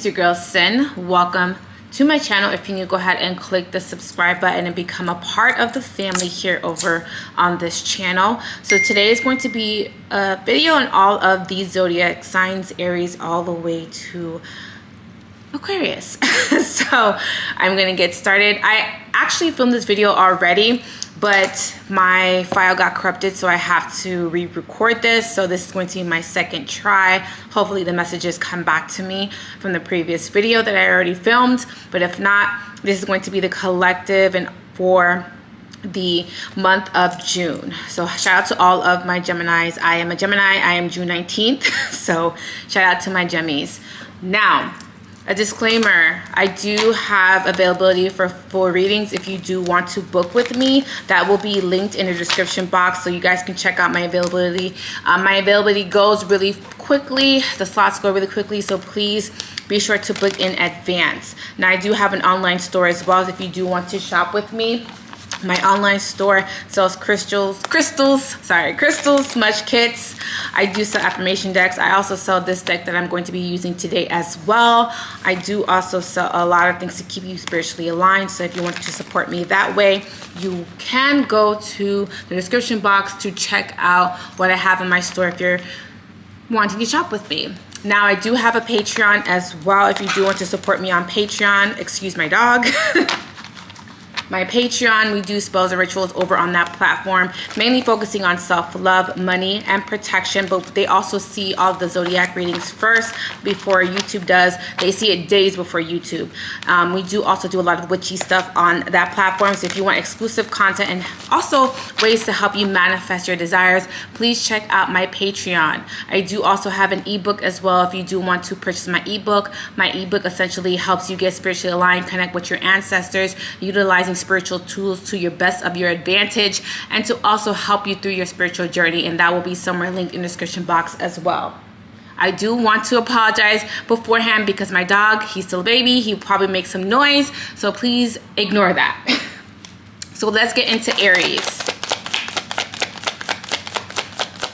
it's your girl Cyn. Welcome to my channel. If you're new, go ahead and click the subscribe button and become a part of the family here over on this channel. So today is going to be a video on all of these zodiac signs, Aries all the way to Aquarius. So I'm gonna get started. I actually filmed this video already, but my file got corrupted, so I have to re-record this. So this is going to be my second try. Hopefully the messages come back to me from the previous video that I already filmed, but if not, this is going to be the collective and for the month of June. So shout out to all of my Geminis. I am a Gemini. I am June 19th. So shout out to my Gemmies. Now, a disclaimer, I do have availability for full readings. If you do want to book with me, that will be linked in the description box, so you guys can check out my availability. My availability goes really quickly. The slots go really quickly, so please be sure to book in advance. Now, I do have an online store as well, if you do want to shop with me. My online store sells crystals, smudge kits. I do sell affirmation decks. I also sell this deck that I'm going to be using today as well. I do also sell a lot of things to keep you spiritually aligned. So if you want to support me that way, you can go to the description box to check out what I have in my store if you're wanting to shop with me. Now, I do have a Patreon as well. If you do want to support me on Patreon, excuse my dog. My Patreon, we do spells and rituals over on that platform, mainly focusing on self-love, money, and protection, but they also see all of the zodiac readings first before YouTube does. They see it days before YouTube. We do also do a lot of witchy stuff on that platform, so if you want exclusive content and also ways to help you manifest your desires, please check out my Patreon. I do also have an ebook as well if you do want to purchase my ebook. My ebook essentially helps you get spiritually aligned, connect with your ancestors, utilizing spiritual tools to your best of your advantage, and to also help you through your spiritual journey, and that will be somewhere linked in the description box as well. I do want to apologize beforehand because my dog, he's still a baby, he probably makes some noise, so please ignore that. So let's get into Aries.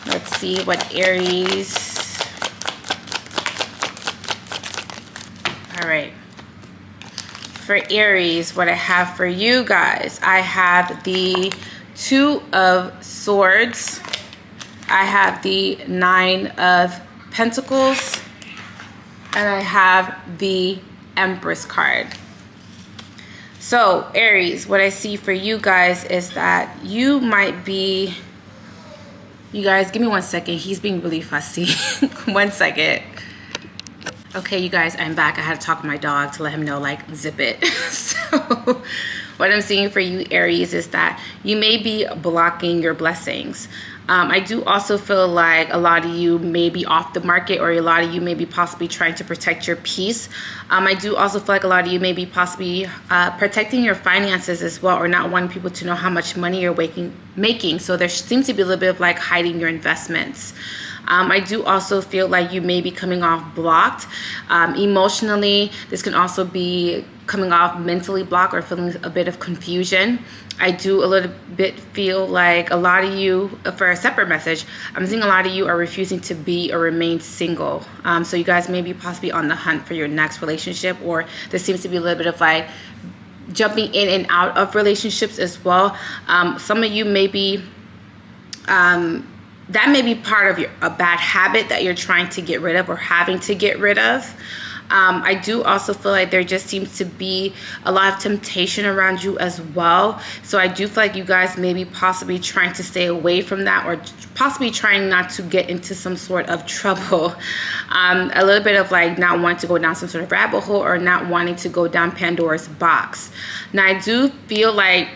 Let's see what Aries. All right. For Aries, what I have for you guys, I have the Two of Swords, I have the Nine of Pentacles, and I have the Empress card. So Aries, what I see for you guys is that you might be, you guys, give me 1 second, he's being really fussy. 1 second. Okay, you guys, I'm back. I had to talk to my dog to let him know, like, zip it. So what I'm seeing for you, Aries, is that you may be blocking your blessings. I do also feel like a lot of you may be off the market, or a lot of you may be possibly trying to protect your peace. I do also feel like a lot of you may be possibly protecting your finances as well, or not wanting people to know how much money you're making. So there seems to be a little bit of like hiding your investments. I do also feel like you may be coming off blocked. Emotionally, this can also be coming off mentally blocked or feeling a bit of confusion. I do a little bit feel like a lot of you, for a separate message, I'm seeing a lot of you are refusing to be or remain single. So you guys may be possibly on the hunt for your next relationship, or there seems to be a little bit of like jumping in and out of relationships as well. Some of you may be, that may be part of a bad habit that you're trying to get rid of or having to get rid of. I do also feel like there just seems to be a lot of temptation around you as well. So I do feel like you guys may be possibly trying to stay away from that, or possibly trying not to get into some sort of trouble. A little bit of like not wanting to go down some sort of rabbit hole, or not wanting to go down Pandora's box. Now, I do feel like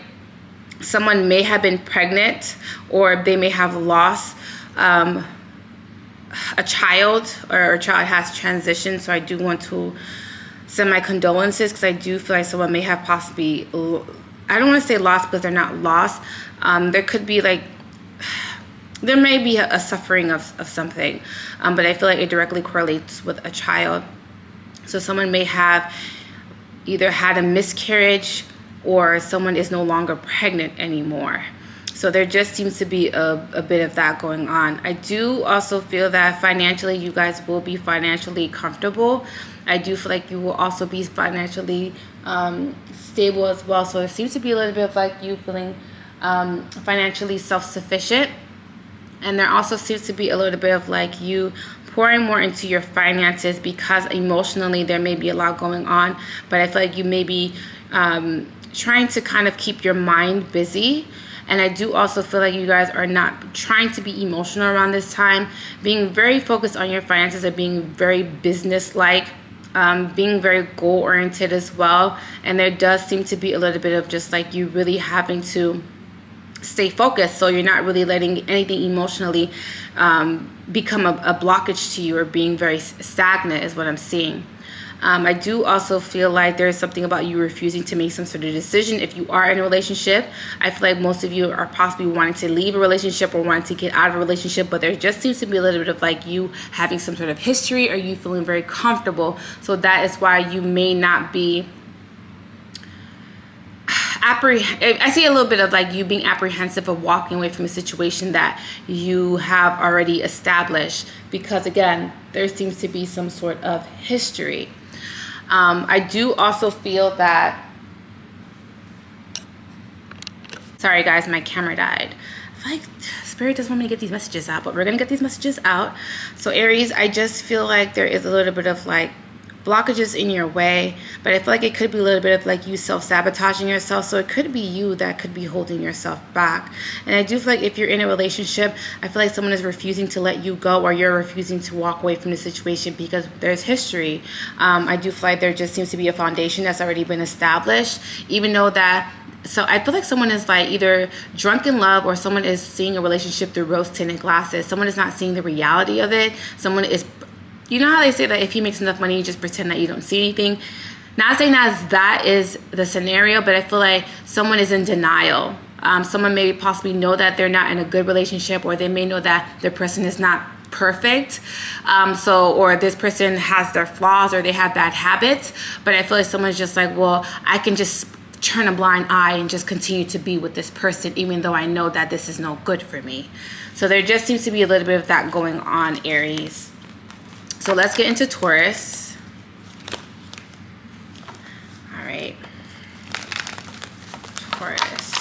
someone may have been pregnant, or they may have lost a child, or a child has transitioned. So I do want to send my condolences, because I do feel like someone may have possibly, I don't want to say lost, but they're not lost. There could be like, there may be a suffering of something, but I feel like it directly correlates with a child. So someone may have either had a miscarriage, or someone is no longer pregnant anymore. So there just seems to be a bit of that going on. I do also feel that financially you guys will be financially comfortable. I do feel like you will also be financially stable as well. So there seems to be a little bit of like you feeling financially self-sufficient. And there also seems to be a little bit of like you pouring more into your finances, because emotionally there may be a lot going on. But I feel like you may be trying to kind of keep your mind busy. And I do also feel like you guys are not trying to be emotional around this time, being very focused on your finances and being very business-like, being very goal-oriented as well. And there does seem to be a little bit of just like you really having to stay focused, so you're not really letting anything emotionally become a blockage to you, or being very stagnant is what I'm seeing. I do also feel like there's something about you refusing to make some sort of decision if you are in a relationship. I feel like most of you are possibly wanting to leave a relationship or wanting to get out of a relationship, but there just seems to be a little bit of like you having some sort of history, or you feeling very comfortable. So that is why you may not be I see a little bit of like you being apprehensive of walking away from a situation that you have already established, because again, there seems to be some sort of history. I do also feel that, sorry guys, my camera died. I feel like Spirit doesn't want me to get these messages out, but we're gonna get these messages out. So Aries, I just feel like there is a little bit of like blockages in your way, but I feel like it could be a little bit of like you self-sabotaging yourself. So it could be you that could be holding yourself back. And I do feel like if you're in a relationship, I feel like someone is refusing to let you go, or you're refusing to walk away from the situation because there's history. I do feel like there just seems to be a foundation that's already been established, even though that, so I feel like someone is like either drunk in love, or someone is seeing a relationship through rose-tinted glasses. Someone is not seeing the reality of it. Someone is, you know how they say that if you make enough money, you just pretend that you don't see anything? Not saying that is the scenario, but I feel like someone is in denial. Someone may possibly know that they're not in a good relationship, or they may know that their person is not perfect. Or this person has their flaws, or they have bad habits. But I feel like someone's just like, well, I can just turn a blind eye and just continue to be with this person, even though I know that this is no good for me. So there just seems to be a little bit of that going on, Aries. So let's get into Taurus. All right. Taurus.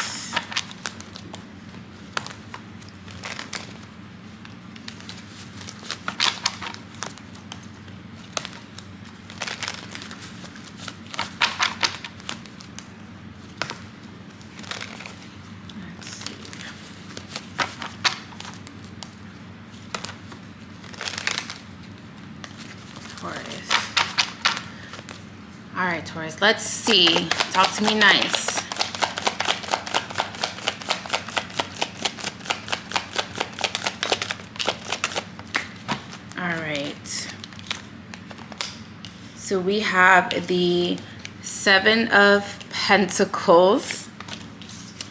All right, Taurus, let's see. Talk to me nice. All right. So we have the Seven of Pentacles.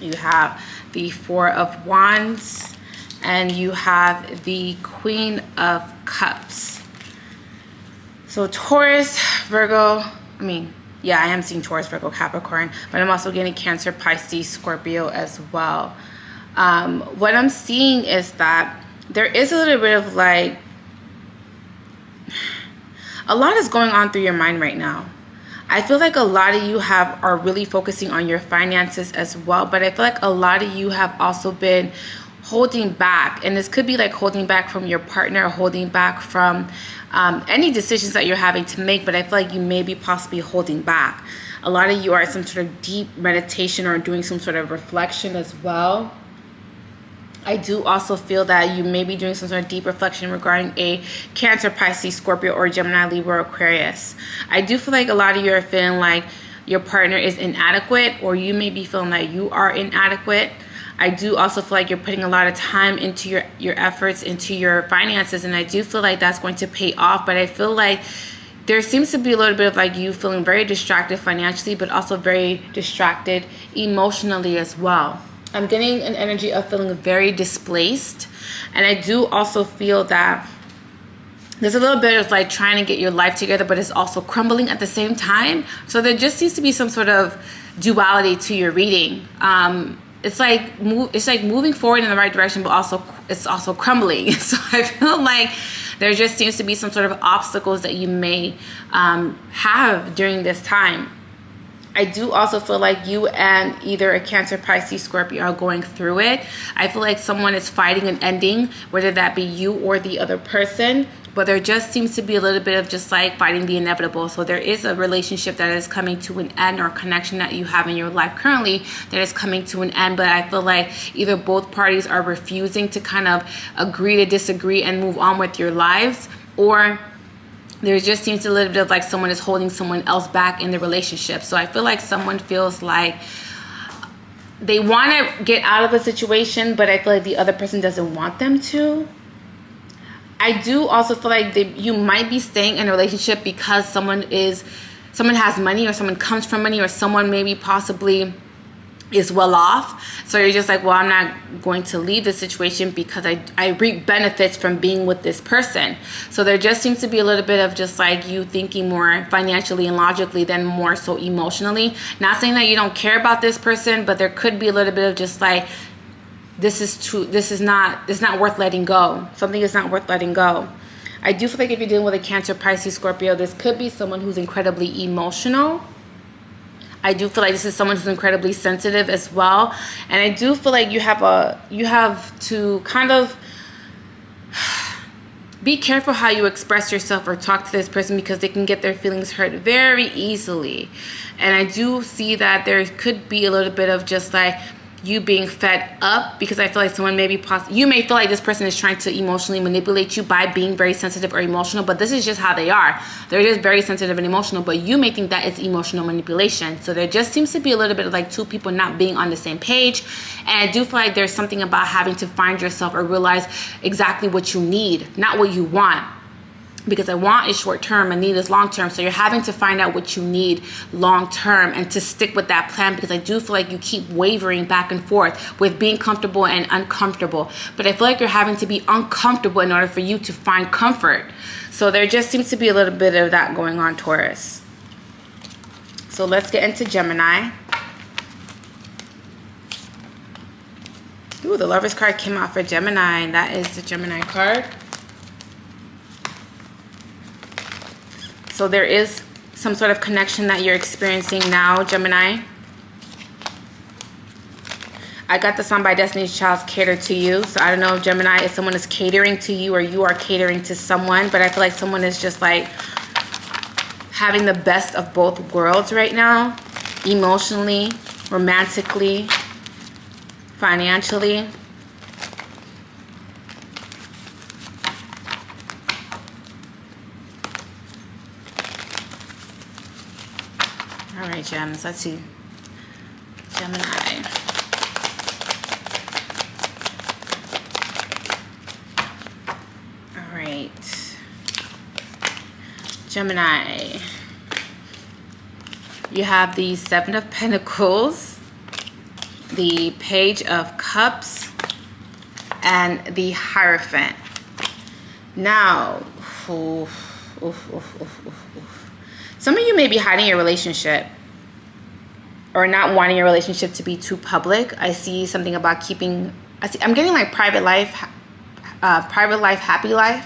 You have the Four of Wands, and you have the Queen of Cups. So Taurus, Virgo, yeah, I am seeing Taurus, Virgo, Capricorn, but I'm also getting Cancer, Pisces, Scorpio as well. What I'm seeing is that there is a little bit of like, a lot is going on through your mind right now. I feel like a lot of you are really focusing on your finances as well, but I feel like a lot of you have also been holding back, and this could be like holding back from your partner, or holding back from any decisions that you're having to make, but I feel like you may be possibly holding back. A lot of you are in some sort of deep meditation or doing some sort of reflection as well. I do also feel that you may be doing some sort of deep reflection regarding a Cancer, Pisces, Scorpio, or Gemini, Libra, Aquarius. I do feel like a lot of you are feeling like your partner is inadequate, or you may be feeling like you are inadequate. I do also feel like you're putting a lot of time into your efforts, into your finances, and I do feel like that's going to pay off. But I feel like there seems to be a little bit of like you feeling very distracted financially, but also very distracted emotionally as well. I'm getting an energy of feeling very displaced, and I do also feel that there's a little bit of like trying to get your life together, but it's also crumbling at the same time. So there just seems to be some sort of duality to your reading. it's like moving forward in the right direction, but also it's also crumbling. So I feel like there just seems to be some sort of obstacles that you may have during this time. I do also feel like you and either a Cancer, Pisces, Scorpio are going through it. I feel like someone is fighting an ending, whether that be you or the other person. But there just seems to be a little bit of just like fighting the inevitable. So there is a relationship that is coming to an end, or a connection that you have in your life currently that is coming to an end. But I feel like either both parties are refusing to kind of agree to disagree and move on with your lives, or there just seems a little bit of like someone is holding someone else back in the relationship. So I feel like someone feels like they want to get out of a situation, but I feel like the other person doesn't want them to. I do also feel like you might be staying in a relationship because someone has money, or someone comes from money, or someone maybe possibly is well off. So you're just like, well, I'm not going to leave this situation because I reap benefits from being with this person. So there just seems to be a little bit of just like you thinking more financially and logically than more so emotionally. Not saying that you don't care about this person, but there could be a little bit of just like, it's not worth letting go. Something is not worth letting go. I do feel like if you're dealing with a Cancer, Pisces, Scorpio, this could be someone who's incredibly emotional. I do feel like this is someone who's incredibly sensitive as well. And I do feel like you have to kind of be careful how you express yourself or talk to this person, because they can get their feelings hurt very easily. And I do see that there could be a little bit of just like you being fed up, because I feel like someone you may feel like this person is trying to emotionally manipulate you by being very sensitive or emotional, but this is just how they are. They're just very sensitive and emotional, but you may think that it's emotional manipulation. So there just seems to be a little bit of like two people not being on the same page. And I do feel like there's something about having to find yourself or realize exactly what you need, not what you want. Because I want is short term and need is long term. So you're having to find out what you need long term and to stick with that plan, because I do feel like you keep wavering back and forth with being comfortable and uncomfortable. But I feel like you're having to be uncomfortable in order for you to find comfort. So there just seems to be a little bit of that going on, Taurus. So let's get into Gemini. Ooh, the Lovers card came out for Gemini, and that is the Gemini card. So there is some sort of connection that you're experiencing now, Gemini. I got the Sign by Destiny's Child's Cater to You. So I don't know if Gemini, if someone is catering to you or you are catering to someone, but I feel like someone is just like having the best of both worlds right now. Emotionally, romantically, financially. All right, gems, let's see. Gemini. All right. Gemini. You have the Seven of Pentacles, the Page of Cups, and the Hierophant. Now, some of you may be hiding your relationship or not wanting your relationship to be too public. I see something about I'm getting like private life, happy life.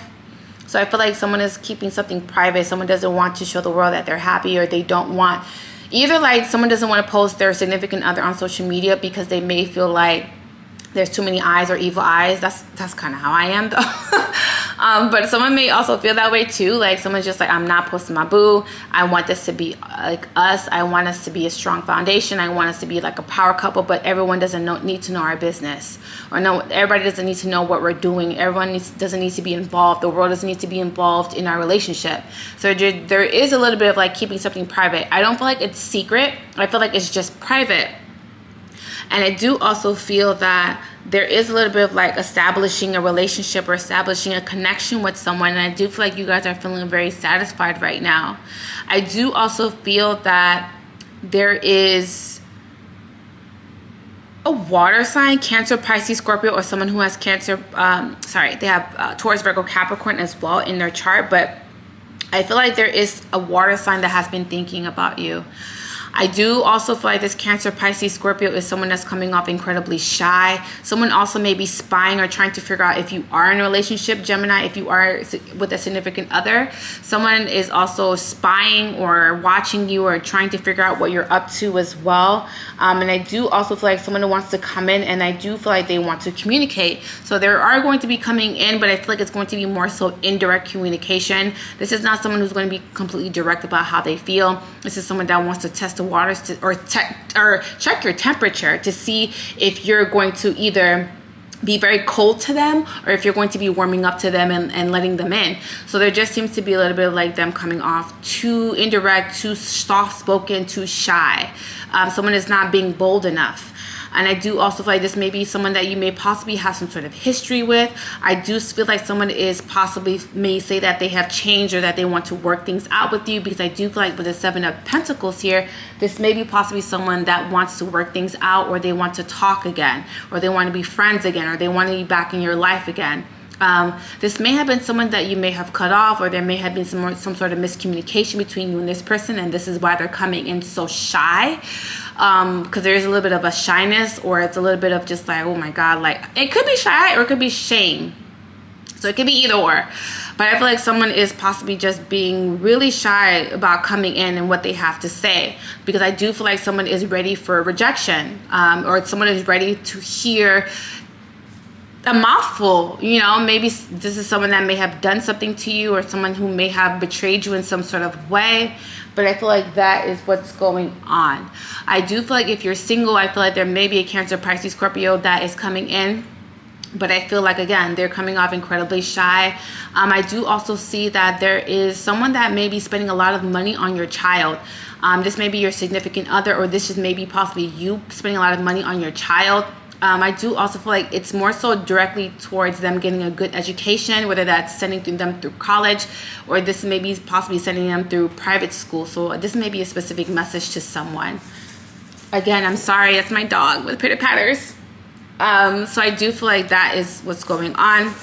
So I feel like someone is keeping something private. Someone doesn't want to show the world that they're happy, or they don't want, either like someone doesn't want to post their significant other on social media because they may feel like there's too many eyes or evil eyes. That's kind of how I am though. But someone may also feel that way too. Like someone's just like, I'm not posting my boo. I want this to be like us. I want us to be a strong foundation. I want us to be like a power couple, but everyone doesn't need to know our business, or everybody doesn't need to know what we're doing. Everyone doesn't need to be involved. The world doesn't need to be involved in our relationship. So there is a little bit of like keeping something private. I don't feel like it's secret. I feel like it's just private. And I do also feel that there is a little bit of like establishing a relationship or establishing a connection with someone. And I do feel like you guys are feeling very satisfied right now. I do also feel that there is a water sign, Cancer, Pisces, Scorpio, or someone who has Cancer. They have Taurus, Virgo, Capricorn as well in their chart. But I feel like there is a water sign that has been thinking about you. I do also feel like this Cancer, Pisces, Scorpio is someone that's coming off incredibly shy. Someone also may be spying or trying to figure out if you are in a relationship, Gemini, if you are with a significant other. Someone is also spying or watching you or trying to figure out what you're up to as well. And I do also feel like someone who wants to come in, and I do feel like they want to communicate. So there are going to be coming in, but I feel like it's going to be more so indirect communication. This is not someone who's going to be completely direct about how they feel. This is someone that wants to test the waters or check your temperature to see if you're going to either be very cold to them or if you're going to be warming up to them and letting them in. So there just seems to be a little bit of like them coming off too indirect, too soft-spoken, too shy. Someone is not being bold enough. And I do also feel like this may be someone that you may possibly have some sort of history with. I do feel like someone is possibly may say that they have changed or that they want to work things out with you, because I do feel like with the 7 of Pentacles here, this may be possibly someone that wants to work things out, or they want to talk again, or they want to be friends again, or they want to be back in your life again. This may have been someone that you may have cut off, or there may have been some sort of miscommunication between you and this person, and this is why they're coming in so shy. Because there is a little bit of a shyness, or it's a little bit of just like, oh my God, like it could be shy or it could be shame. So it could be either or. But I feel like someone is possibly just being really shy about coming in and what they have to say, because I do feel like someone is ready for rejection, or someone is ready to hear a mouthful. You know, maybe this is someone that may have done something to you, or someone who may have betrayed you in some sort of way. But I feel like that is what's going on. I do feel like if you're single, I feel like there may be a Cancer, Pisces, Scorpio that is coming in. But I feel like, again, they're coming off incredibly shy. I do also see that there is someone that may be spending a lot of money on your child. This may be your significant other, or this is maybe possibly you spending a lot of money on your child. I do also feel like it's more so directly towards them getting a good education, whether that's sending them through college, or this may be possibly sending them through private school. So this may be a specific message to someone. Again, I'm sorry, that's my dog with pitter patters. So I do feel like that is what's going on.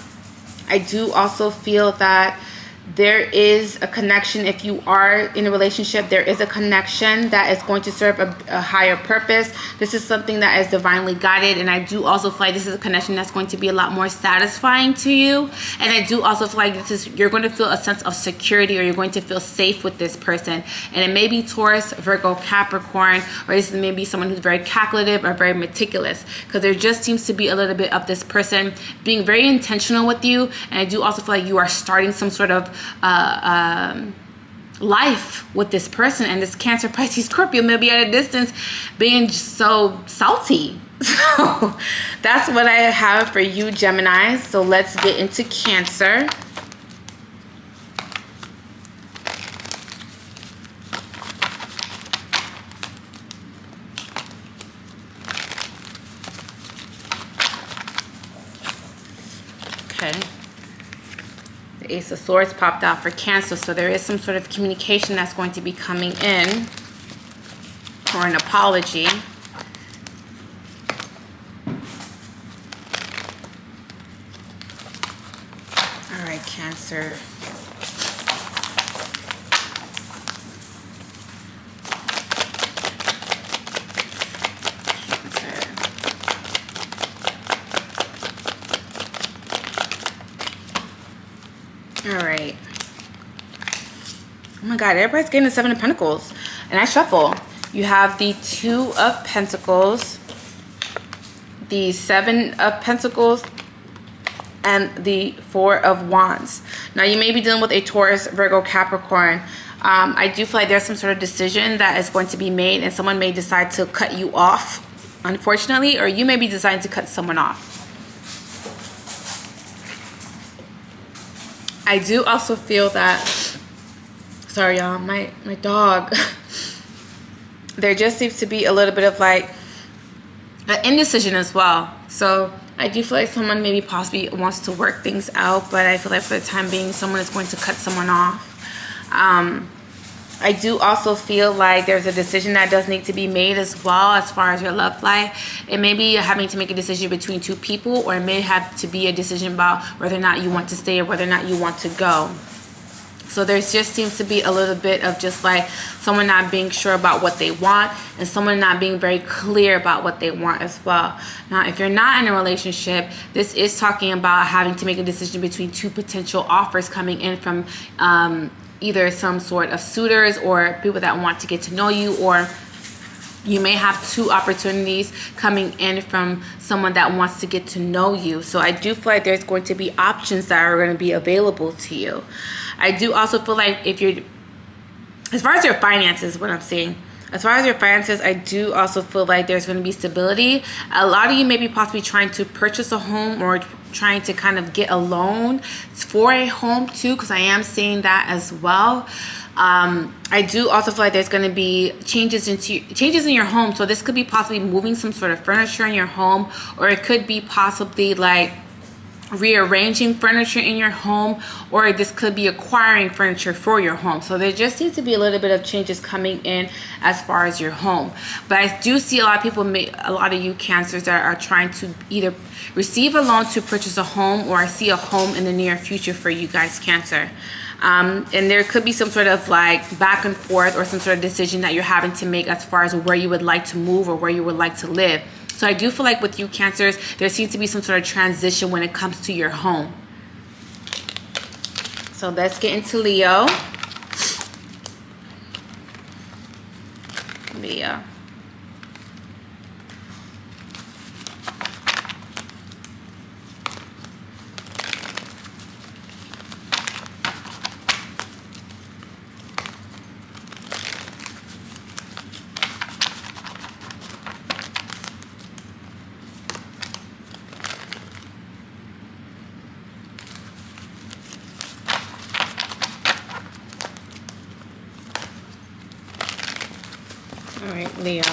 I do also feel that there is a connection. If you are in a relationship, there is a connection that is going to serve a higher purpose. This is something that is divinely guided, and I do also feel like this is a connection that's going to be a lot more satisfying to you. And I do also feel like you're going to feel a sense of security, or you're going to feel safe with this person. And it may be Taurus, Virgo, Capricorn, or this may be someone who's very calculative or very meticulous, because there just seems to be a little bit of this person being very intentional with you. And I do also feel like you are starting some sort of life with this person, and this Cancer, Pisces, Scorpio may be at a distance being so salty. So that's what I have for you, Gemini. So let's get into Cancer. Okay. The Ace of Swords popped out for Cancer, so there is some sort of communication that's going to be coming in, or an apology. All right, Cancer. All right. Oh my God, everybody's getting the 7 of Pentacles. And I shuffle. You have the 2 of Pentacles, the 7 of Pentacles, and the 4 of Wands. Now, you may be dealing with a Taurus, Virgo, Capricorn. I do feel like there's some sort of decision that is going to be made, and someone may decide to cut you off, unfortunately, or you may be deciding to cut someone off. I do also feel that, sorry y'all, my dog, there just seems to be a little bit of like an indecision as well. So I do feel like someone maybe possibly wants to work things out, but I feel like for the time being, someone is going to cut someone off. I do also feel like there's a decision that does need to be made as well as far as your love life. It may be having to make a decision between 2 people, or it may have to be a decision about whether or not you want to stay or whether or not you want to go. So there just seems to be a little bit of just like someone not being sure about what they want and someone not being very clear about what they want as well. Now, if you're not in a relationship, this is talking about having to make a decision between two potential offers coming in from either some sort of suitors or people that want to get to know you, or you may have two opportunities coming in from someone that wants to get to know you. So I do feel like there's going to be options that are going to be available to you. I do also feel like if you're, as far as your finances, what I'm saying, as far as your finances, I do also feel like there's going to be stability. A lot of you may be possibly trying to purchase a home or trying to kind of get a loan for a home too, because I am seeing that as well. I do also feel like there's going to be changes in your home. So this could be possibly moving some sort of furniture in your home, or it could be possibly like rearranging furniture in your home, or this could be acquiring furniture for your home. So there just needs to be a little bit of changes coming in as far as your home. But I do see a lot of people, a lot of you Cancers, that are trying to either receive a loan to purchase a home, or I see a home in the near future for you guys, Cancer. And there could be some sort of like back and forth or some sort of decision that you're having to make as far as where you would like to move or where you would like to live. So I do feel like with you Cancers, there seems to be some sort of transition when it comes to your home. So let's get into Leo. Leo. All right, Leo.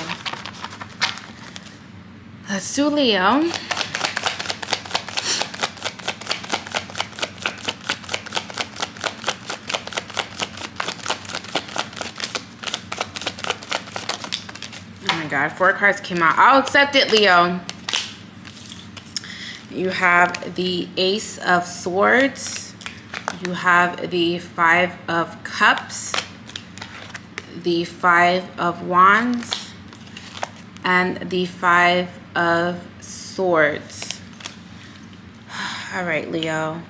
Let's do Leo. Oh my God, 4 cards came out. I'll accept it, Leo. You have the Ace of Swords. You have the 5 of Cups, the 5 of Wands, and the 5 of Swords. All right, Leo.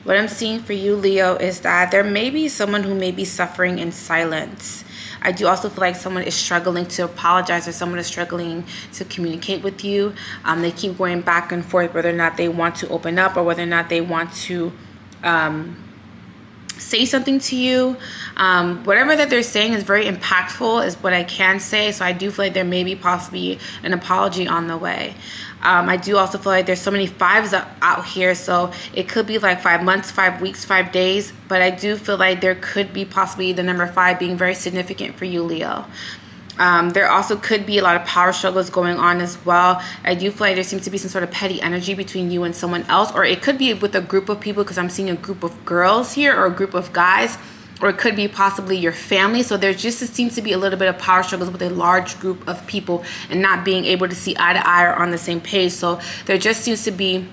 What I'm seeing for you, Leo, is that there may be someone who may be suffering in silence. I do also feel like someone is struggling to apologize, or someone is struggling to communicate with you. They keep going back and forth whether or not they want to open up or whether or not they want to say something to you. Whatever that they're saying is very impactful, is what I can say. So I do feel like there may be possibly an apology on the way. I do also feel like there's so many 5s out here, so it could be like 5 months, 5 weeks, 5 days, but I do feel like there could be possibly the number 5 being very significant for you, Leo. There also could be a lot of power struggles going on as well. I do feel like there seems to be some sort of petty energy between you and someone else, or it could be with a group of people, because I'm seeing a group of girls here or a group of guys, or it could be possibly your family. So there just seems to be a little bit of power struggles with a large group of people and not being able to see eye to eye or on the same page. So there just seems to be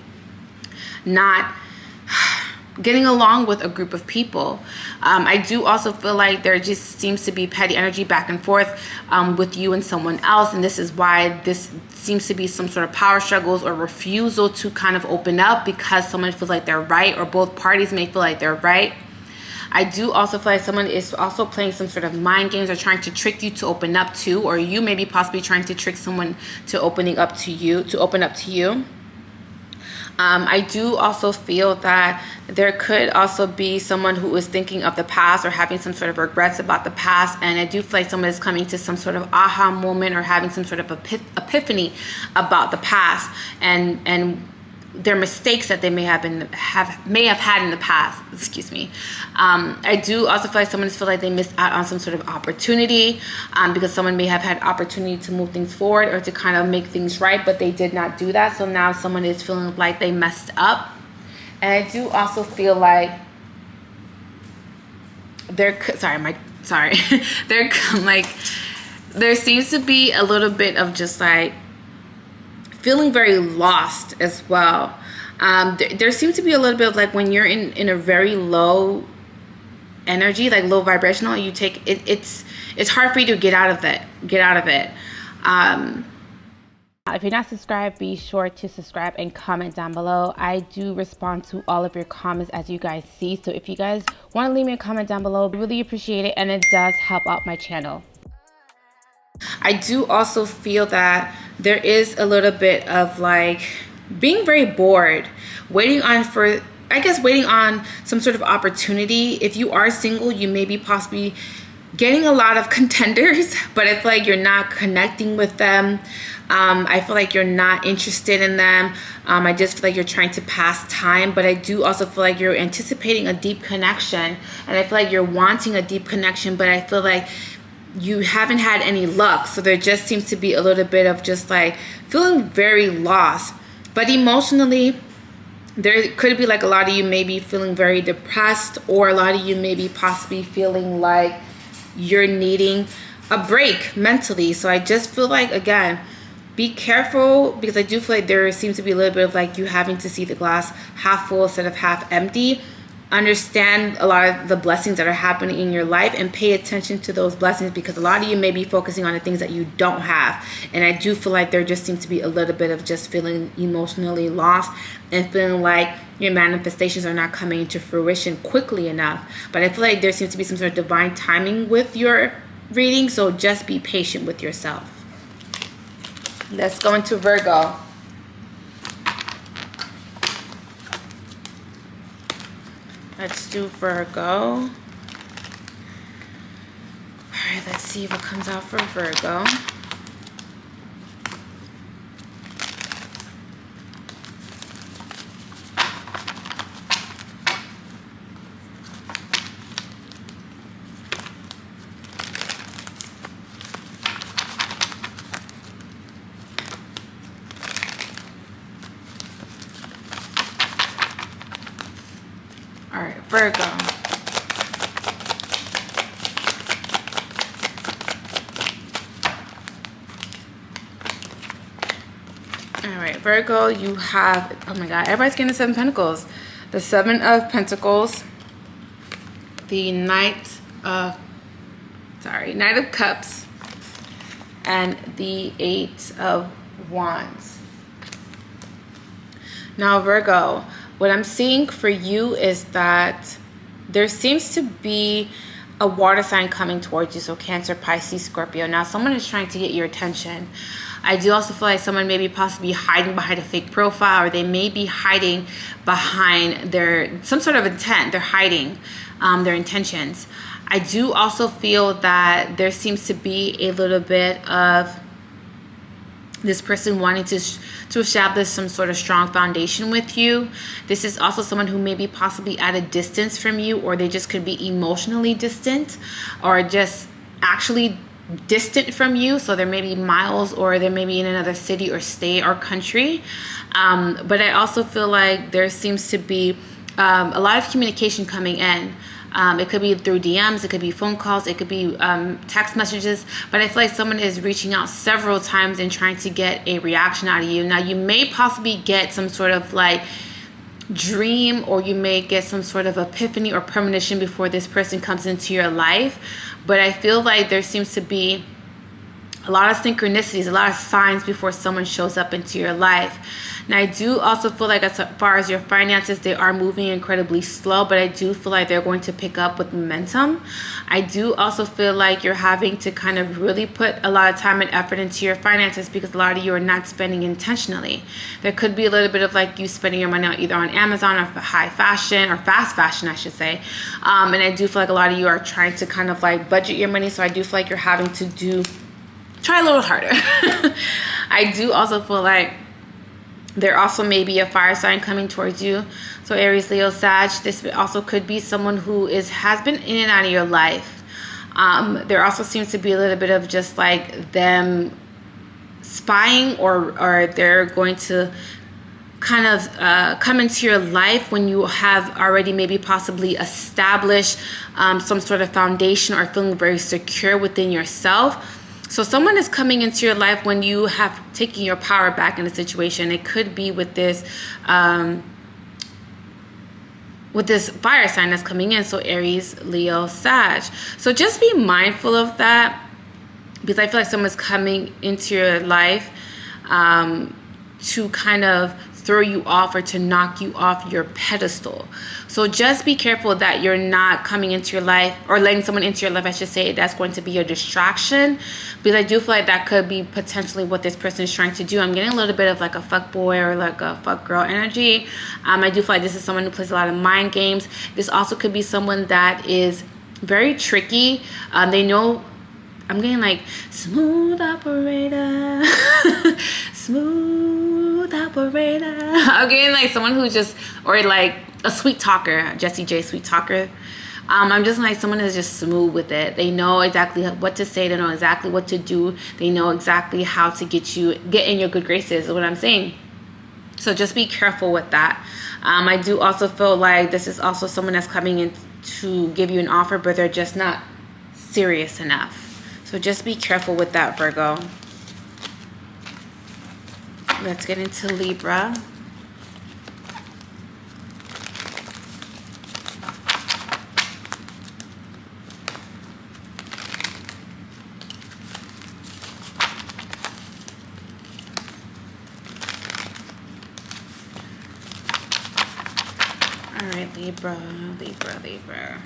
not getting along with a group of people. I do also feel like there just seems to be petty energy back and forth with you and someone else, and this is why this seems to be some sort of power struggles or refusal to kind of open up, because someone feels like they're right, or both parties may feel like they're right. I do also feel like someone is also playing some sort of mind games or trying to trick you to open up to, or you may be possibly trying to trick someone to opening up to you, to open up to you. I do also feel that there could also be someone who is thinking of the past or having some sort of regrets about the past, and I do feel like someone is coming to some sort of aha moment or having some sort of epiphany about the past and their mistakes that they may have had in the past. Excuse me. I do also feel like someone feels like they missed out on some sort of opportunity, because someone may have had opportunity to move things forward or to kind of make things right, but they did not do that. So now someone is feeling like they messed up. And I do also feel like there seems to be a little bit of just like feeling very lost as well. There seems to be a little bit of like when you're in a very low energy, like low vibrational, you take it, it's hard for you to get out of it. If you're not subscribed, be sure to subscribe and comment down below. I do respond to all of your comments, as you guys see. So if you guys want to leave me a comment down below, I really appreciate it, and it does help out my channel. I do also feel that there is a little bit of like being very bored, waiting on some sort of opportunity. If you are single, you may be possibly getting a lot of contenders, but I feel like you're not connecting with them. I feel like you're not interested in them. I just feel like you're trying to pass time, but I do also feel like you're anticipating a deep connection, and I feel like you're wanting a deep connection, but I feel like you haven't had any luck. So there just seems to be a little bit of just like feeling very lost. But emotionally, there could be like a lot of you may be feeling very depressed, or a lot of you may be possibly feeling like you're needing a break mentally. So I just feel like, again, be careful, because I do feel like there seems to be a little bit of like you having to see the glass half full instead of half empty. Understand a lot of the blessings that are happening in your life and pay attention to those blessings, because a lot of you may be focusing on the things that you don't have. And I do feel like there just seems to be a little bit of just feeling emotionally lost and feeling like your manifestations are not coming into fruition quickly enough. But I feel like there seems to be some sort of divine timing with your reading, so just be patient with yourself. Let's go into Virgo. Let's do Virgo. All right, let's see what comes out for Virgo. All right, Virgo. All right, Virgo, you have, oh my God, everybody's getting the Seven of Pentacles. The Seven of Pentacles, the Knight of Cups, and the Eight of Wands. Now, Virgo, what I'm seeing for you is that there seems to be a water sign coming towards you. So Cancer, Pisces, Scorpio. Now someone is trying to get your attention. I do also feel like someone may be possibly hiding behind a fake profile, or they may be hiding behind some sort of intent. They're hiding their intentions. I do also feel that there seems to be a little bit of this person wanting to establish some sort of strong foundation with you. This is also someone who may be possibly at a distance from you, or they just could be emotionally distant, or just actually distant from you. So there may be miles, or they may be in another city or state or country. But I also feel like there seems to be a lot of communication coming in. It could be through DMs, it could be phone calls, it could be text messages, but I feel like someone is reaching out several times and trying to get a reaction out of you. Now, you may possibly get some sort of like dream, or you may get some sort of epiphany or premonition before this person comes into your life, but I feel like there seems to be a lot of synchronicities, a lot of signs before someone shows up into your life. Now, I do also feel like as far as your finances, they are moving incredibly slow, but I do feel like they're going to pick up with momentum. I do also feel like you're having to kind of really put a lot of time and effort into your finances, because a lot of you are not spending intentionally. There could be a little bit of like you spending your money either on Amazon or high fashion, or fast fashion, I should say. And I do feel like a lot of you are trying to kind of like budget your money. So I do feel like you're having to try a little harder. I do also feel like there also may be a fire sign coming towards you. So Aries, Leo, Sag. This also could be someone who has been in and out of your life. There also seems to be a little bit of just like them spying, or they're going to kind of come into your life when you have already maybe possibly established some sort of foundation, or feeling very secure within yourself. So someone is coming into your life when you have taken your power back in a situation. It could be with this with this fire sign that's coming in. So Aries, Leo, Sag. So just be mindful of that, because I feel like someone's coming into your life to kind of throw you off or to knock you off your pedestal. So just be careful that you're not coming into your life, or letting someone into your life, I should say, that's going to be your distraction, because I do feel like that could be potentially what this person is trying to do. I'm getting a little bit of like a fuck boy or like a fuck girl energy. I do feel like this is someone who plays a lot of mind games. This also could be someone that is very tricky. They know, I'm getting like smooth operator, smooth operator. I'm getting like someone who's just, or like a sweet talker, Jessie J, sweet talker. I'm just like someone who's just smooth with it. They know exactly what to say. They know exactly what to do. They know exactly how to get in your good graces, is what I'm saying. So just be careful with that. I do also feel like this is also someone that's coming in to give you an offer, but they're just not serious enough. So just be careful with that, Virgo. Let's get into Libra. All right, Libra, Libra, Libra.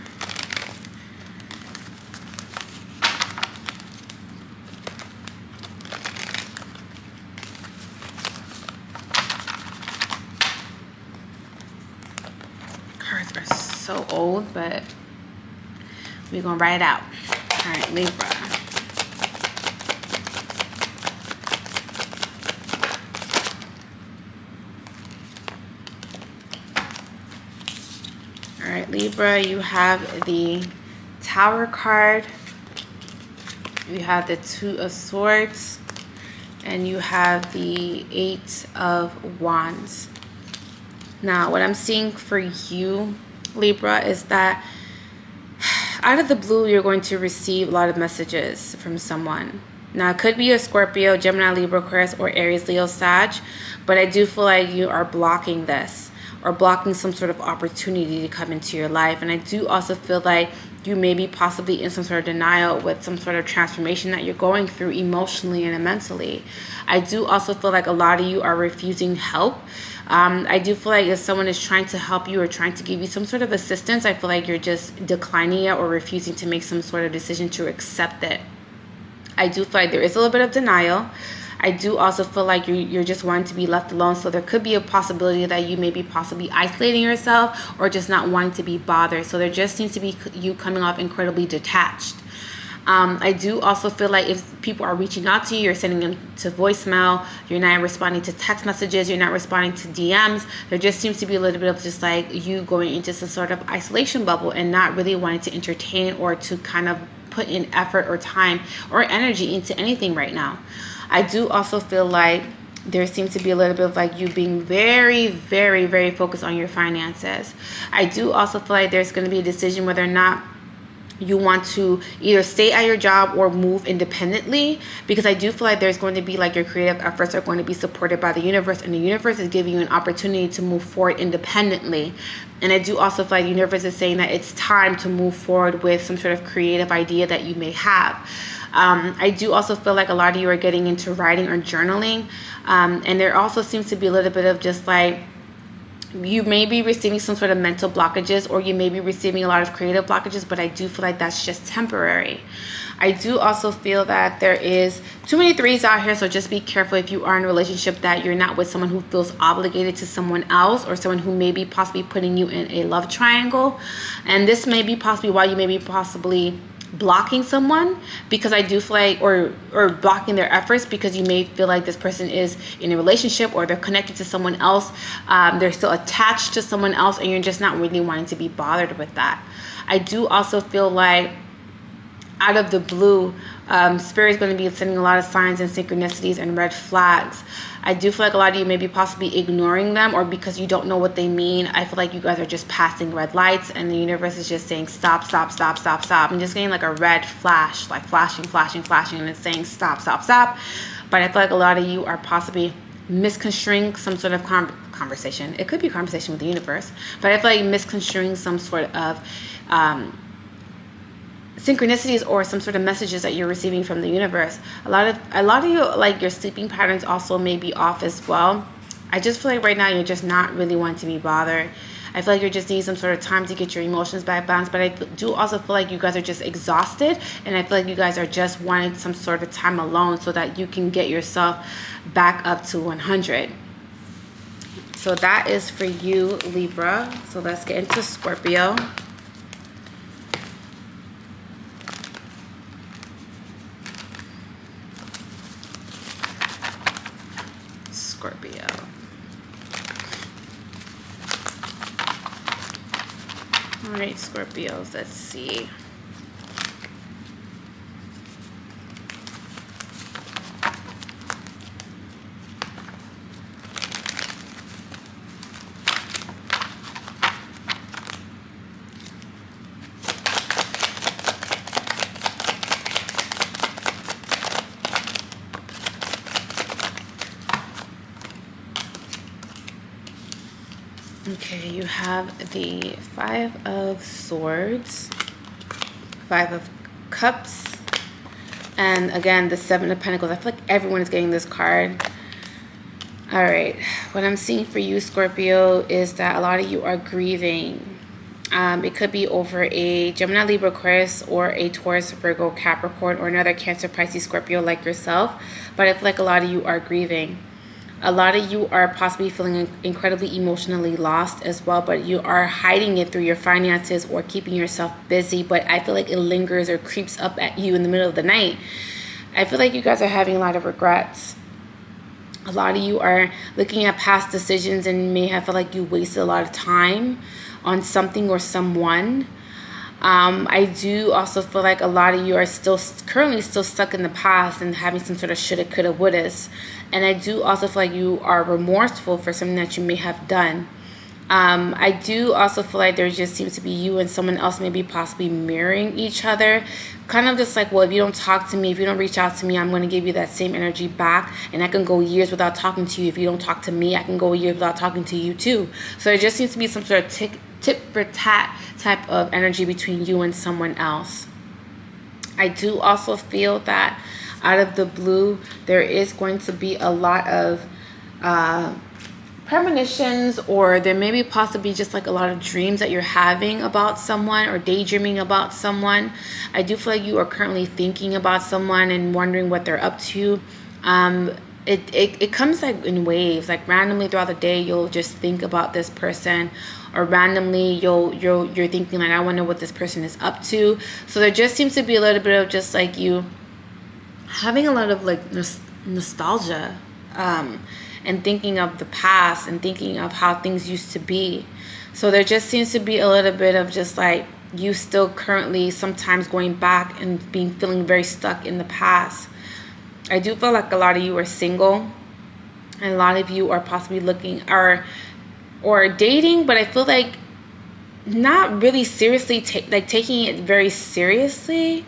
Cards are so old, but we're gonna write it out. All right, Libra. All right, Libra, you have the Tower card, you have the Two of Swords, and you have the Eight of Wands. Now, what I'm seeing for you, Libra, is that out of the blue, you're going to receive a lot of messages from someone. Now, it could be a Scorpio, Gemini, Libra, Aquarius, or Aries, Leo, Sag, but I do feel like you are blocking this, or blocking some sort of opportunity to come into your life. And I do also feel like you may be possibly in some sort of denial with some sort of transformation that you're going through emotionally and mentally. I do also feel like a lot of you are refusing help. I do feel like if someone is trying to help you or trying to give you some sort of assistance, I feel like you're just declining it or refusing to make some sort of decision to accept it. I do feel like there is a little bit of denial. I do also feel like you're just wanting to be left alone. So there could be a possibility that you may be possibly isolating yourself or just not wanting to be bothered. So there just seems to be you coming off incredibly detached. I do also feel like if people are reaching out to you, you're sending them to voicemail, you're not responding to text messages, you're not responding to DMs. There just seems to be a little bit of just like you going into some sort of isolation bubble and not really wanting to entertain or to kind of put in effort or time or energy into anything right now. I do also feel like there seems to be a little bit of like you being very, very, very focused on your finances. I do also feel like there's going to be a decision whether or not you want to either stay at your job or move independently, because I do feel like there's going to be like your creative efforts are going to be supported by the universe, and the universe is giving you an opportunity to move forward independently. And I do also feel like the universe is saying that it's time to move forward with some sort of creative idea that you may have. I do also feel like a lot of you are getting into writing or journaling, and there also seems to be a little bit of just like you may be receiving some sort of mental blockages, or you may be receiving a lot of creative blockages, but I do feel like that's just temporary. I do also feel that there is too many threes out here, so just be careful if you are in a relationship that you're not with someone who feels obligated to someone else, or someone who may be possibly putting you in a love triangle. And this may be possibly why you may be possibly blocking someone, because I do feel like, or blocking their efforts, because you may feel like this person is in a relationship or they're connected to someone else, they're still attached to someone else, and you're just not really wanting to be bothered with that. I do also feel like out of the blue, Spirit is going to be sending a lot of signs and synchronicities and red flags. I do feel like a lot of you may be possibly ignoring them, or because you don't know what they mean. I feel like you guys are just passing red lights, and the universe is just saying stop, stop, stop, stop, stop. I'm just getting like a red flash, like flashing, flashing, flashing, and it's saying stop, stop, stop. But I feel like a lot of you are possibly misconstruing some sort of conversation. It could be a conversation with the universe, but I feel like misconstruing some sort of synchronicities or some sort of messages that you're receiving from the universe. A lot of you, like, your sleeping patterns also may be off as well. I just feel like right now you're just not really wanting to be bothered. I feel like you're just needing some sort of time to get your emotions back balanced, but I do also feel like you guys are just exhausted, and I feel like you guys are just wanting some sort of time alone so that you can get yourself back up to 100. So that is for you, Libra. So let's get into Scorpio. Scorpio. All right, Scorpios, let's see. Okay, you have the Five of Swords, Five of Cups, and again, the Seven of Pentacles. I feel like everyone is getting this card. All right, what I'm seeing for you, Scorpio, is that a lot of you are grieving. It could be over a Gemini, Libra, Aquarius, or a Taurus, Virgo, Capricorn, or another Cancer, Pisces, Scorpio like yourself. But I feel like a lot of you are grieving. A lot of you are possibly feeling incredibly emotionally lost as well, but you are hiding it through your finances or keeping yourself busy. But I feel like it lingers or creeps up at you in the middle of the night. I feel like you guys are having a lot of regrets. A lot of you are looking at past decisions and may have felt like you wasted a lot of time on something or someone. I do also feel like a lot of you are currently still stuck in the past and having some sort of shoulda, coulda, wouldas. And I do also feel like you are remorseful for something that you may have done. I do also feel like there just seems to be you and someone else maybe possibly mirroring each other. Kind of just like, well, if you don't talk to me, if you don't reach out to me, I'm going to give you that same energy back. And I can go years without talking to you. If you don't talk to me, I can go years without talking to you too. So there just seems to be some sort of tit-for-tat type of energy between you and someone else. I do also feel that out of the blue, there is going to be a lot of premonitions, or there may be possibly just like a lot of dreams that you're having about someone or daydreaming about someone. I do feel like you are currently thinking about someone and wondering what they're up to. It comes like in waves, like randomly throughout the day you'll just think about this person, or randomly you're thinking like, I wonder what this person is up to. So there just seems to be a little bit of just like you having a lot of like nostalgia, and thinking of the past and thinking of how things used to be. So there just seems to be a little bit of just like you still currently sometimes going back and feeling very stuck in the past. I do feel like a lot of you are single, and a lot of you are possibly looking or dating, but I feel like not really seriously, taking it very seriously.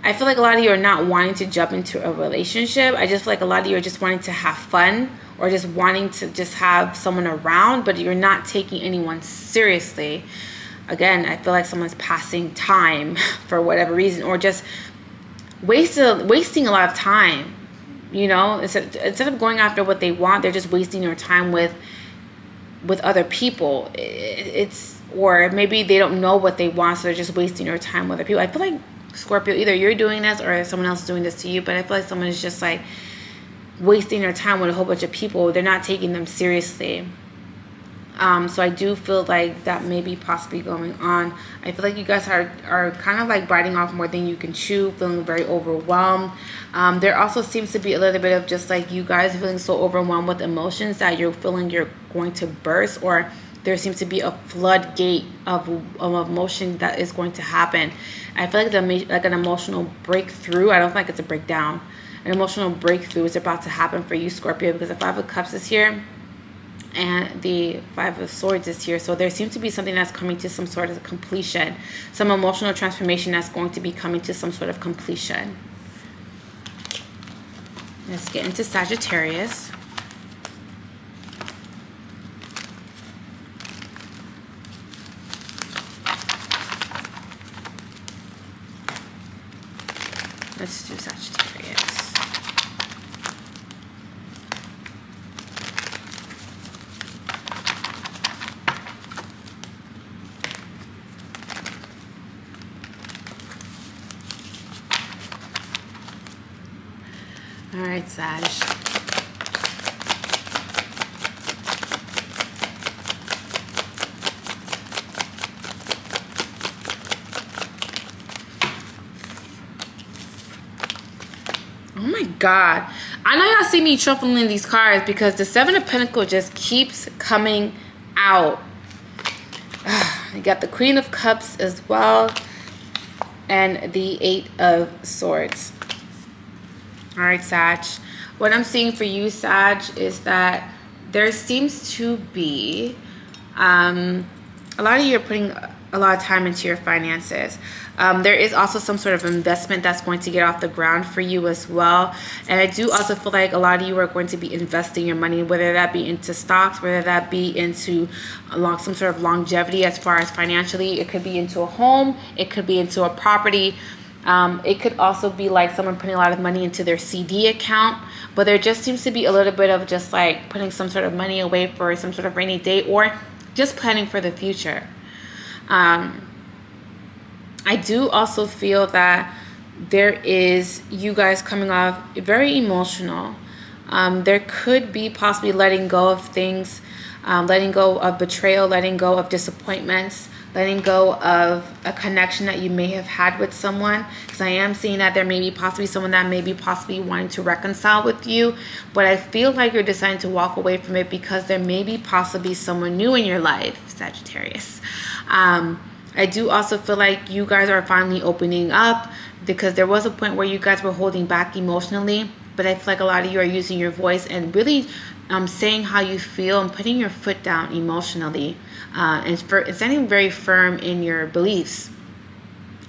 I feel like a lot of you are not wanting to jump into a relationship. I just feel like a lot of you are just wanting to have fun, or just wanting to just have someone around, but you're not taking anyone seriously. Again, I feel like someone's passing time for whatever reason, or just wasting a lot of time. You know, instead of going after what they want, they're just wasting their time with other people. Or maybe they don't know what they want, so they're just wasting their time with other people. I feel like, Scorpio, either you're doing this or someone else is doing this to you, but I feel like someone is just like wasting their time with a whole bunch of people. They're not taking them seriously. So I do feel like that may be possibly going on. I feel like you guys are kind of like biting off more than you can chew, feeling very overwhelmed. There also seems to be a little bit of just like you guys feeling so overwhelmed with emotions that you're feeling you're going to burst, or there seems to be a floodgate of emotion that is going to happen. I feel like an emotional breakthrough. I don't feel like it's a breakdown. An emotional breakthrough is about to happen for you, Scorpio, because the Five of Cups is here and the Five of Swords is here. So there seems to be something that's coming to some sort of completion. Some emotional transformation that's going to be coming to some sort of completion. Let's get into Sagittarius. Let's do Sagittarius. All right, Sag. Oh my God. I know y'all see me shuffling these cards because the Seven of Pentacles just keeps coming out. You got the Queen of Cups as well. And the Eight of Swords. All right, Sag. What I'm seeing for you, Sag, is that there seems to be a lot of you are putting a lot of time into your finances. There is also some sort of investment that's going to get off the ground for you as well. And I do also feel like a lot of you are going to be investing your money, whether that be into stocks, whether that be into some sort of longevity as far as financially. It could be into a home. It could be into a property. It could also be like someone putting a lot of money into their CD account, but there just seems to be a little bit of just like putting some sort of money away for some sort of rainy day or just planning for the future. I do also feel that there is you guys coming off very emotional. There could be possibly letting go of things, letting go of betrayal, letting go of disappointments, letting go of a connection that you may have had with someone, because I am seeing that there may be possibly someone that may be possibly wanting to reconcile with you, but I feel like you're deciding to walk away from it because there may be possibly someone new in your life, Sagittarius. I do also feel like you guys are finally opening up, because there was a point where you guys were holding back emotionally, but I feel like a lot of you are using your voice and really saying how you feel and putting your foot down emotionally, and standing very firm in your beliefs.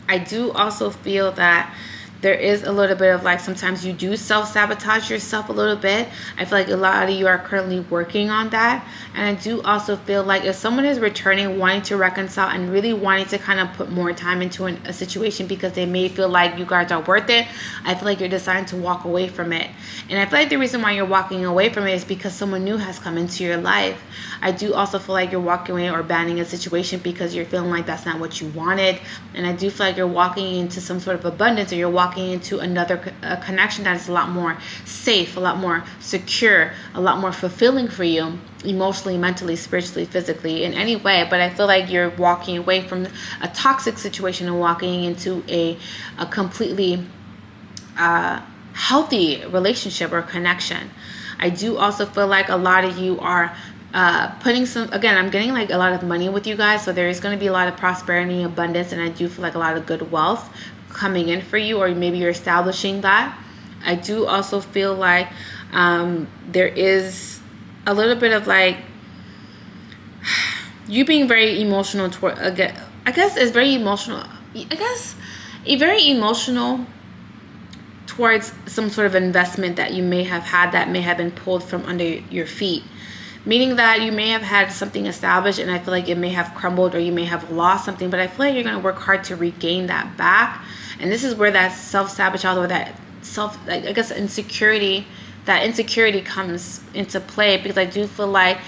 I do also feel that there is a little bit of like sometimes you do self-sabotage yourself a little bit. I feel like a lot of you are currently working on that. And I do also feel like if someone is returning, wanting to reconcile and really wanting to kind of put more time into a situation because they may feel like you guys are worth it, I feel like you're deciding to walk away from it. And I feel like the reason why you're walking away from it is because someone new has come into your life. I do also feel like you're walking away or banning a situation because you're feeling like that's not what you wanted. And I do feel like you're walking into some sort of abundance, or you're walking into another connection that is a lot more safe, a lot more secure, a lot more fulfilling for you emotionally, mentally, spiritually, physically, in any way. But I feel like you're walking away from a toxic situation and walking into a completely healthy relationship or connection. I do also feel like a lot of you are putting some, again, I'm getting like a lot of money with you guys, so there is going to be a lot of prosperity and abundance, and I do feel like a lot of good wealth coming in for you, or maybe you're establishing that. I do also feel like there is a little bit of like you being very emotional toward, again, I guess it's very emotional, very emotional towards some sort of investment that you may have had that may have been pulled from under your feet. Meaning that you may have had something established and I feel like it may have crumbled, or you may have lost something, but I feel like you're going to work hard to regain that back. And this is where that self-sabotage or that I guess insecurity comes into play, because I do feel like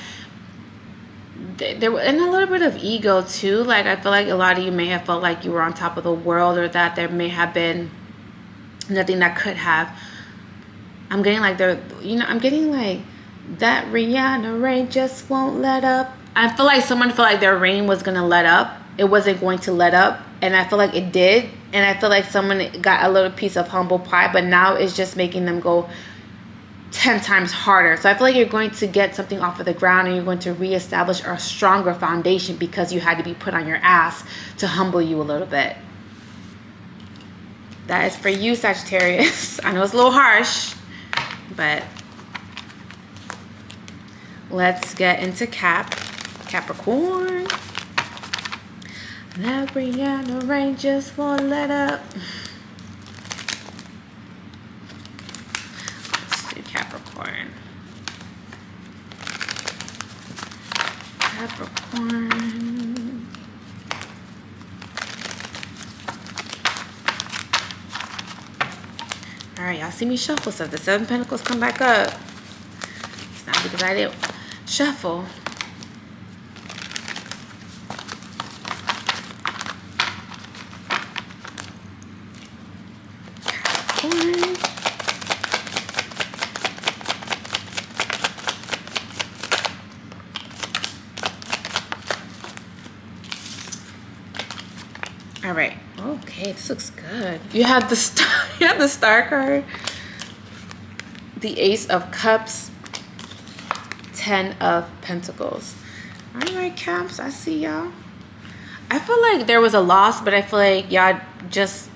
there was, and a little bit of ego too. Like I feel like a lot of you may have felt like you were on top of the world, or that there may have been nothing that could have. I'm getting like I'm getting like that Rihanna rain just won't let up. I feel like someone felt like their rain was going to let up. It wasn't going to let up. And I feel like it did. And I feel like someone got a little piece of humble pie, but now it's just making them go 10 times harder. So I feel like you're going to get something off of the ground, and you're going to reestablish a stronger foundation because you had to be put on your ass to humble you a little bit. That is for you, Sagittarius. I know it's a little harsh, but let's get into Capricorn. That Rihanna rain just won't let up. Let's do Capricorn. Capricorn. All right, y'all see me shuffle stuff. The 7 of Pentacles come back up. It's not because I didn't shuffle. All right. Okay, this looks good. You have the star. You have the star card. The Ace of Cups. 10 of Pentacles. All right, Caps. I see y'all. I feel like there was a loss, but I feel like y'all just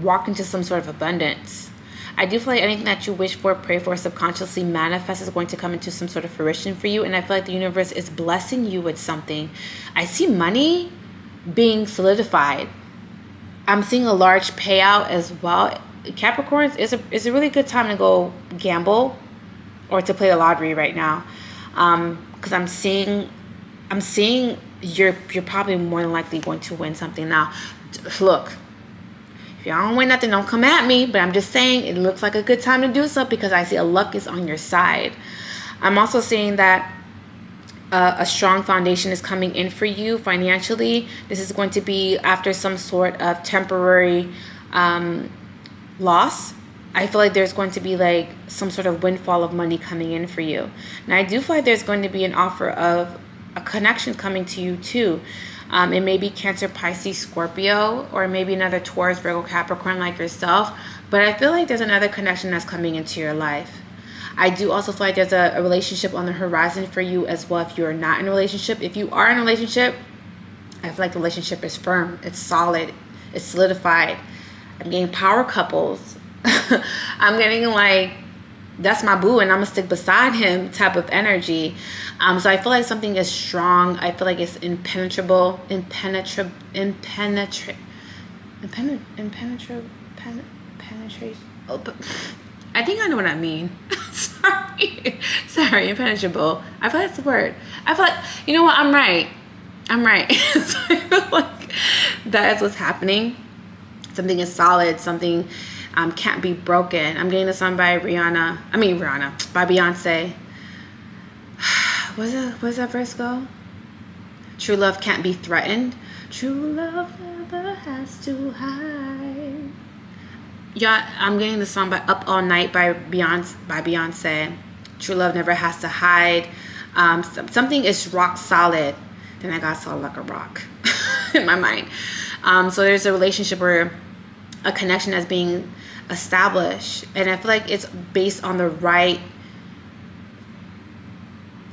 walk into some sort of abundance. I do feel like anything that you wish for, pray for, subconsciously manifest is going to come into some sort of fruition for you. And I feel like the universe is blessing you with something. I see money being solidified. I'm seeing a large payout as well. Capricorns is a really good time to go gamble or to play the lottery right now. Because I'm seeing you're probably more than likely going to win something. Now, look, if y'all don't win nothing, don't come at me. But I'm just saying it looks like a good time to do so because I see a luck is on your side. I'm also seeing that a strong foundation is coming in for you financially. This is going to be after some sort of temporary loss. I feel like there's going to be like some sort of windfall of money coming in for you. Now, I do feel like there's going to be an offer of a connection coming to you too. It may be Cancer, Pisces, Scorpio, or maybe another Taurus, Virgo, Capricorn like yourself. But I feel like there's another connection that's coming into your life. I do also feel like there's a relationship on the horizon for you as well if you're not in a relationship. If you are in a relationship, I feel like the relationship is firm, it's solid, it's solidified. I'm getting power couples. I'm getting like, that's my boo and I'm gonna stick beside him type of energy. So I feel like something is strong. I feel like it's impenetrable. Oh, but I think I know what I mean. Sorry, impenetrable. I feel like that's the word. I feel like, you know what, I'm right. So I feel like that is what's happening. Something is solid, something can't be broken. I'm getting this on by by Beyonce. What's that verse go? True love can't be threatened. True love never has to hide. Yeah, I'm getting the song by Up All Night by Beyonce. True love never has to hide. Something is rock solid. Then I got solid like a rock in my mind. So there's a relationship where a connection that's being established, and I feel like it's based on the right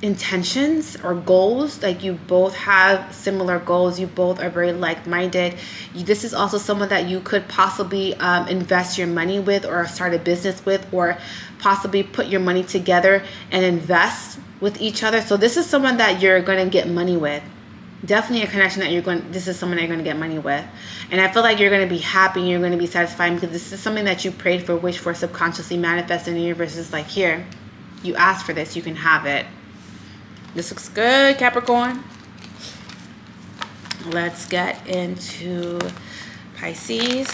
intentions or goals. Like you both have similar goals, you both are very like-minded. This is also someone that you could possibly invest your money with or start a business with, or possibly put your money together and invest with each other. So this is someone that you're going to get money with. Definitely a connection that this is someone that you're going to get money with. And I feel like you're going to be happy and you're going to be satisfied because this is something that you prayed for, wished for, subconsciously manifested, and the universe is like, here, you asked for this, you can have it. This looks good, Capricorn. Let's get into Pisces.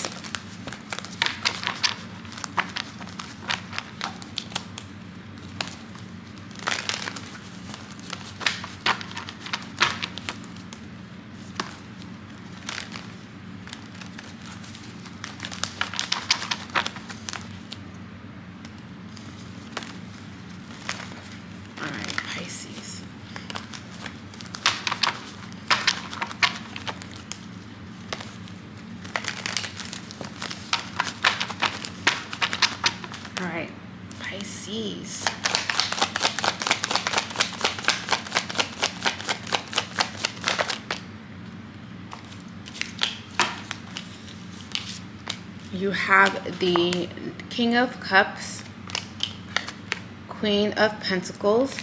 Pisces. You have the King of Cups, Queen of Pentacles,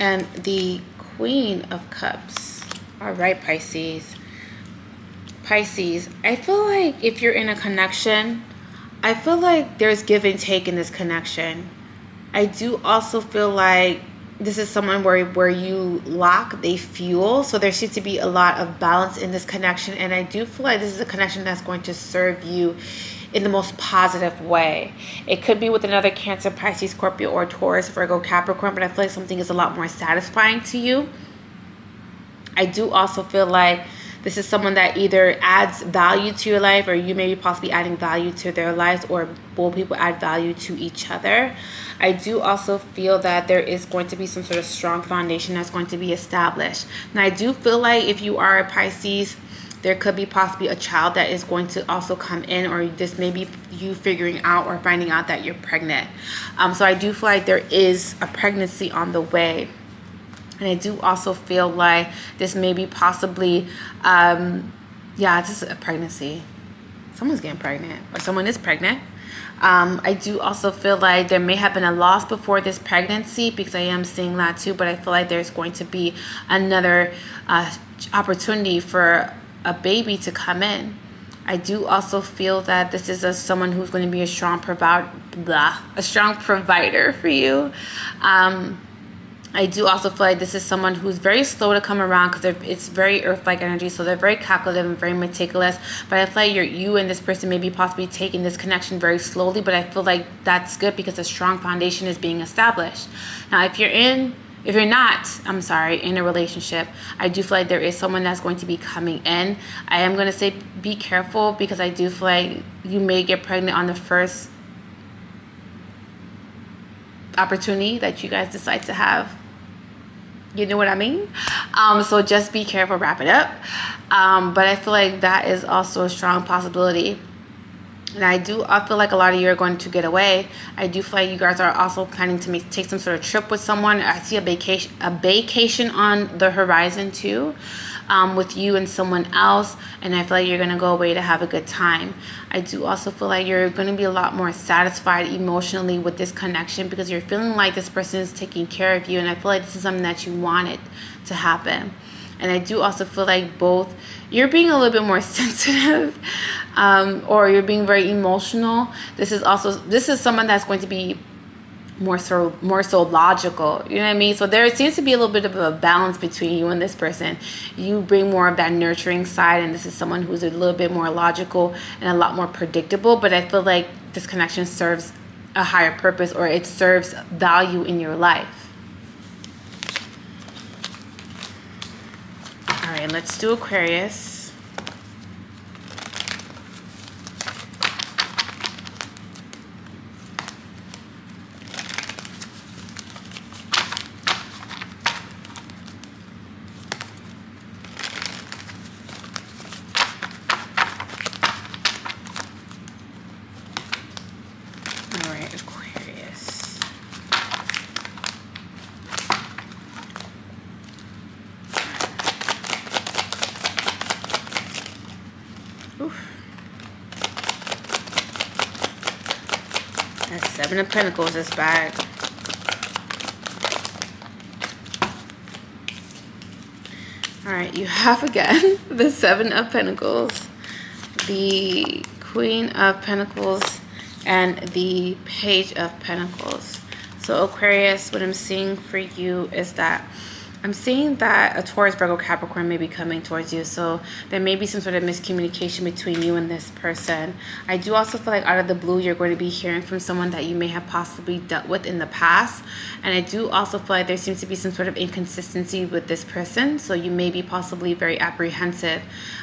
and the Queen of Cups. All right, Pisces. Pisces, I feel like if you're in a connection, I feel like there's give and take in this connection. I do also feel like this is someone where you lock, they fuel. So there seems to be a lot of balance in this connection. And I do feel like this is a connection that's going to serve you in the most positive way. It could be with another Cancer, Pisces, Scorpio, or Taurus, Virgo, Capricorn, but I feel like something is a lot more satisfying to you. I do also feel like this is someone that either adds value to your life, or you may be possibly adding value to their lives, or both people add value to each other. I do also feel that there is going to be some sort of strong foundation that's going to be established. Now, I do feel like if you are a Pisces, there could be possibly a child that is going to also come in, or this may be you figuring out or finding out that you're pregnant. So I do feel like there is a pregnancy on the way. And I do also feel like this may be possibly, this is a pregnancy. Someone's getting pregnant, or someone is pregnant. I do also feel like there may have been a loss before this pregnancy, because I am seeing that too. But I feel like there's going to be another opportunity for a baby to come in. I do also feel that this is someone who's going to be a strong provider for you. I do also feel like this is someone who's very slow to come around, because it's very earth-like energy, so they're very calculative and very meticulous. But I feel like you and this person may be possibly taking this connection very slowly, but I feel like that's good because a strong foundation is being established. Now, if you're not in a relationship, I do feel like there is someone that's going to be coming in. I am going to say be careful, because I do feel like you may get pregnant on the first opportunity that you guys decide to have. You know what I mean? So just be careful, wrap it up. But I feel like that is also a strong possibility. And I feel like a lot of you are going to get away. I do feel like you guys are also planning to take some sort of trip with someone. I see a vacation on the horizon too, with you and someone else. And I feel like you're going to go away to have a good time. I do also feel like you're going to be a lot more satisfied emotionally with this connection, because you're feeling like this person is taking care of you. And I feel like this is something that you wanted to happen. And I do also feel like you're being a little bit more sensitive, or you're being very emotional. This is someone that's going to be more so logical. You know what I mean? So there seems to be a little bit of a balance between you and this person. You bring more of that nurturing side, and this is someone who's a little bit more logical and a lot more predictable. But I feel like this connection serves a higher purpose, or it serves value in your life. All right, let's do Aquarius. All right, Aquarius. That Seven of Pentacles is bad. All right, you have again the Seven of Pentacles, the Queen of Pentacles, and the Page of Pentacles. So Aquarius, what I'm seeing for you is that I'm seeing that a Taurus, Virgo, Capricorn may be coming towards you. So there may be some sort of miscommunication between you and this person. I do also feel like out of the blue, you're going to be hearing from someone that you may have possibly dealt with in the past. And I do also feel like there seems to be some sort of inconsistency with this person. So you may be possibly very apprehensive.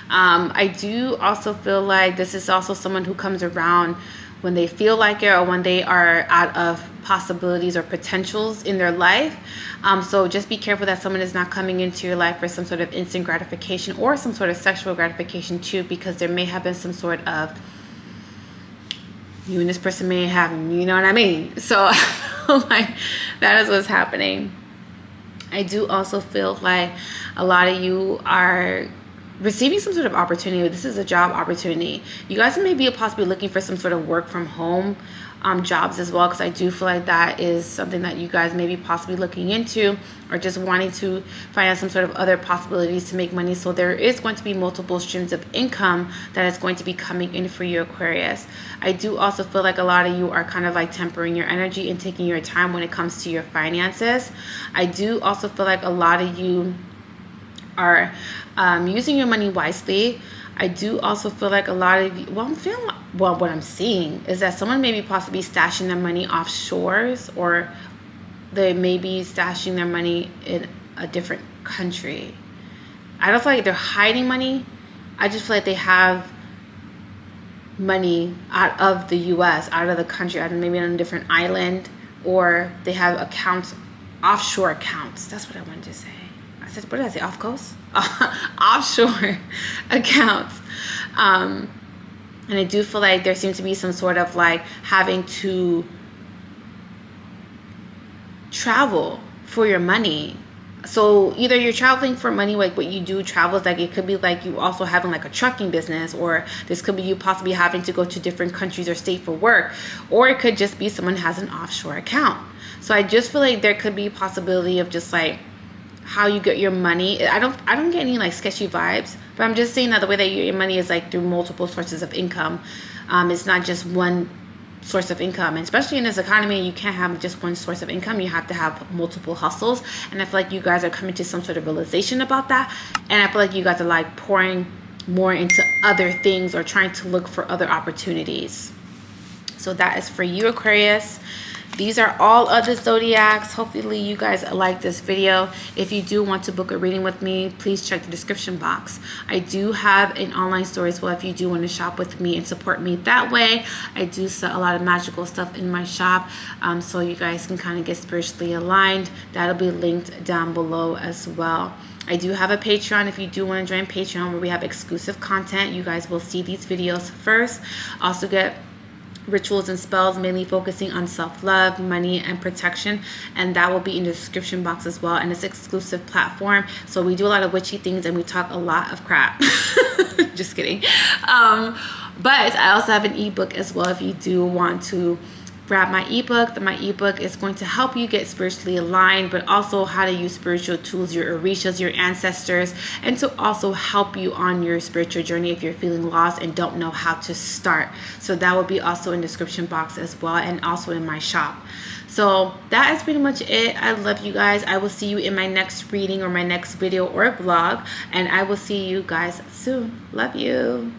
I do also feel like this is also someone who comes around when they feel like it, or when they are out of possibilities or potentials in their life. So just be careful that someone is not coming into your life for some sort of instant gratification or some sort of sexual gratification too, because there may have been some sort of, you and this person may have, you know what I mean? So like that is what's happening. I do also feel like a lot of you are receiving some sort of opportunity. This is a job opportunity. You guys may be possibly looking for some sort of work from home jobs as well, because I do feel like that is something that you guys may be possibly looking into, or just wanting to find out some sort of other possibilities to make money. So there is going to be multiple streams of income that is going to be coming in for you, Aquarius. I do also feel like a lot of you are kind of like tempering your energy and taking your time when it comes to your finances. I do also feel like a lot of you are using your money wisely. I do also feel like a lot of you, what I'm seeing is that someone may be possibly stashing their money offshores, or they may be stashing their money in a different country. I don't feel like they're hiding money. I just feel like they have money out of the US, out of the country, maybe on a different island, or they have accounts, offshore accounts. That's what I wanted to say. What did I say? Off coast? Offshore accounts. And I do feel like there seems to be some sort of like having to travel for your money. So either you're traveling for money, like what you do travels, like it could be like you also having like a trucking business, or this could be you possibly having to go to different countries or state for work, or it could just be someone has an offshore account. So I just feel like there could be a possibility of just like how you get your money. I don't get any like sketchy vibes, but I'm just saying that the way that you get your money is like through multiple sources of income. It's not just one source of income, and especially in this economy, you can't have just one source of income. You have to have multiple hustles, and I feel like you guys are coming to some sort of realization about that, and I feel like you guys are like pouring more into other things or trying to look for other opportunities. So that is for you, Aquarius. These are all of the zodiacs. Hopefully you guys like this video. If you do want to book a reading with me, please check the description box. I do have an online store as well if you do want to shop with me and support me that way. I do sell a lot of magical stuff in my shop, so you guys can kind of get spiritually aligned. That'll be linked down below as well. I do have a Patreon if you do want to join Patreon, where we have exclusive content. You guys will see these videos first. Also get rituals and spells mainly focusing on self-love, money, and protection, and that will be in the description box as well. And it's an exclusive platform, so we do a lot of witchy things and we talk a lot of crap. Just kidding. But I also have an ebook as well if you do want to grab my ebook. My ebook is going to help you get spiritually aligned, but also how to use spiritual tools, your orishas, your ancestors, and to also help you on your spiritual journey if you're feeling lost and don't know how to start. So that will be also in the description box as well, and also in my shop. So that is pretty much it. I love you guys. I will see you in my next reading or my next video or vlog, and I will see you guys soon. Love you.